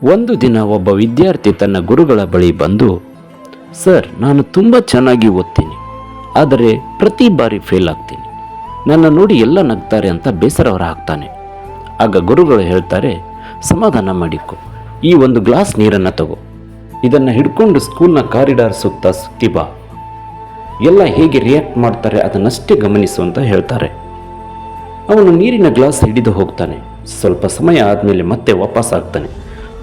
ಒಂದು ದಿನ ಒಬ್ಬ ವಿದ್ಯಾರ್ಥಿ ತನ್ನ ಗುರುಗಳ ಬಳಿ ಬಂದು, ಸರ್, ನಾನು ತುಂಬ ಚೆನ್ನಾಗಿ ಓದ್ತೀನಿ, ಆದರೆ ಪ್ರತಿ ಬಾರಿ ಫೇಲ್ ಆಗ್ತೀನಿ. ನನ್ನ ನೋಡಿ ಎಲ್ಲ ನಗ್ತಾರೆ ಅಂತ ಬೇಸರವರ ಹಾಕ್ತಾನೆ. ಆಗ ಗುರುಗಳು ಹೇಳ್ತಾರೆ, ಸಮಾಧಾನ ಮಾಡಿಕೊ, ಈ ಒಂದು ಗ್ಲಾಸ್ ನೀರನ್ನು ತಗೋ, ಇದನ್ನು ಹಿಡ್ಕೊಂಡು ಸ್ಕೂಲ್ನ ಕಾರಿಡಾರ್ ಸುತ್ತಿ ಬಾ, ಎಲ್ಲ ಹೇಗೆ ರಿಯಾಕ್ಟ್ ಮಾಡ್ತಾರೆ ಅದನ್ನಷ್ಟೇ ಗಮನಿಸು ಅಂತ ಹೇಳ್ತಾರೆ. ಅವನು ನೀರಿನ ಗ್ಲಾಸ್ ಹಿಡಿದು ಹೋಗ್ತಾನೆ. ಸ್ವಲ್ಪ ಸಮಯ ಆದಮೇಲೆ ಮತ್ತೆ ವಾಪಸ್ ಆಗ್ತಾನೆ.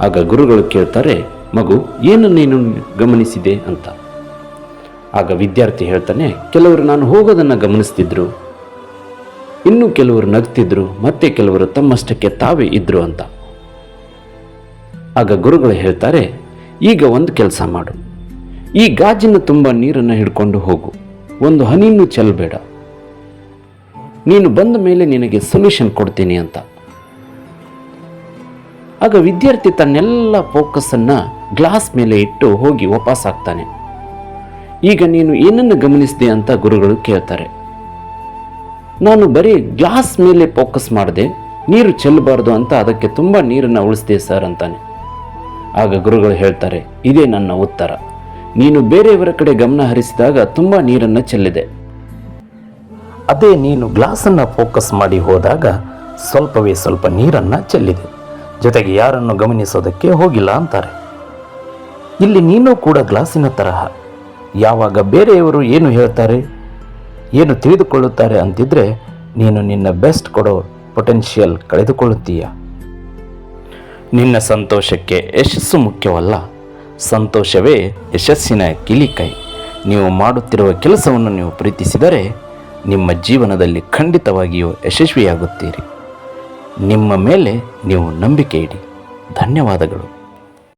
ಆಗ ಗುರುಗಳು ಕೇಳ್ತಾರೆ, ಮಗು, ಏನನ್ನೇನು ಗಮನಿಸಿದೆ ಅಂತ. ಆಗ ವಿದ್ಯಾರ್ಥಿ ಹೇಳ್ತಾನೆ, ಕೆಲವರು ನಾನು ಹೋಗೋದನ್ನು ಗಮನಿಸ್ತಿದ್ರು, ಇನ್ನು ಕೆಲವರು ನಗ್ತಿದ್ರು, ಮತ್ತೆ ಕೆಲವರು ತಮ್ಮಷ್ಟಕ್ಕೆ ತಾವೇ ಇದ್ರು ಅಂತ. ಆಗ ಗುರುಗಳು ಹೇಳ್ತಾರೆ, ಈಗ ಒಂದು ಕೆಲಸ ಮಾಡು, ಈ ಗಾಜಿನ ತುಂಬ ನೀರನ್ನು ಹಿಡ್ಕೊಂಡು ಹೋಗು, ಒಂದು ಹನಿಯನ್ನು ಚೆಲ್ಲಬೇಡ, ನೀನು ಬಂದ ಮೇಲೆ ನಿನಗೆ ಸೊಲ್ಯೂಷನ್ ಕೊಡ್ತೀನಿ ಅಂತ. ಆಗ ವಿದ್ಯಾರ್ಥಿ ತನ್ನೆಲ್ಲ ಫೋಕಸ್ಸನ್ನು ಗ್ಲಾಸ್ ಮೇಲೆ ಇಟ್ಟು ಹೋಗಿ ವಾಪಸ್ ಆಗ್ತಾನೆ. ಈಗ ನೀನು ಏನನ್ನು ಗಮನಿಸಿದೆ ಅಂತ ಗುರುಗಳು ಕೇಳ್ತಾರೆ. ನಾನು ಬರೀ ಗ್ಲಾಸ್ ಮೇಲೆ ಫೋಕಸ್ ಮಾಡಿದೆ, ನೀರು ಚೆಲ್ಲಬಾರ್ದು ಅಂತ ಅದಕ್ಕೆ ತುಂಬ ನೀರನ್ನು ಉಳಿಸಿದೆ ಸರ್ ಅಂತಾನೆ. ಆಗ ಗುರುಗಳು ಹೇಳ್ತಾರೆ, ಇದೇ ನನ್ನ ಉತ್ತರ, ನೀನು ಬೇರೆಯವರ ಕಡೆ ಗಮನ ಹರಿಸಿದಾಗ ತುಂಬ ನೀರನ್ನು ಚೆಲ್ಲಿದೆ, ಅದೇ ನೀನು ಗ್ಲಾಸನ್ನು ಫೋಕಸ್ ಮಾಡಿ ಹೋದಾಗ ಸ್ವಲ್ಪವೇ ಸ್ವಲ್ಪ ನೀರನ್ನು ಚೆಲ್ಲಿದೆ, ಜೊತೆಗೆ ಯಾರನ್ನು ಗಮನಿಸೋದಕ್ಕೆ ಹೋಗಿಲ್ಲ ಅಂತಾರೆ. ಇಲ್ಲಿ ನೀನು ಕೂಡ ಗ್ಲಾಸಿನ ತರಹ, ಯಾವಾಗ ಬೇರೆಯವರು ಏನು ಹೇಳ್ತಾರೆ, ಏನು ತಿಳಿದುಕೊಳ್ಳುತ್ತಾರೆ ಅಂತಿದ್ರೆ ನೀನು ನಿನ್ನ ಬೆಸ್ಟ್ ಕೊಡೋ ಪೊಟೆನ್ಷಿಯಲ್ ಕಳೆದುಕೊಳ್ಳುತ್ತೀಯ. ನಿನ್ನ ಸಂತೋಷಕ್ಕೆ ಯಶಸ್ಸು ಮುಖ್ಯವಲ್ಲ, ಸಂತೋಷವೇ ಯಶಸ್ಸಿನ ಕಿಲಿಕೈ. ನೀವು ಮಾಡುತ್ತಿರುವ ಕೆಲಸವನ್ನು ನೀವು ಪ್ರೀತಿಸಿದರೆ ನಿಮ್ಮ ಜೀವನದಲ್ಲಿ ಖಂಡಿತವಾಗಿಯೂ ಯಶಸ್ವಿಯಾಗುತ್ತೀರಿ. ನಿಮ್ಮ ಮೇಲೆ ನೀವು ನಂಬಿಕೆ ಇಡಿ. ಧನ್ಯವಾದಗಳು.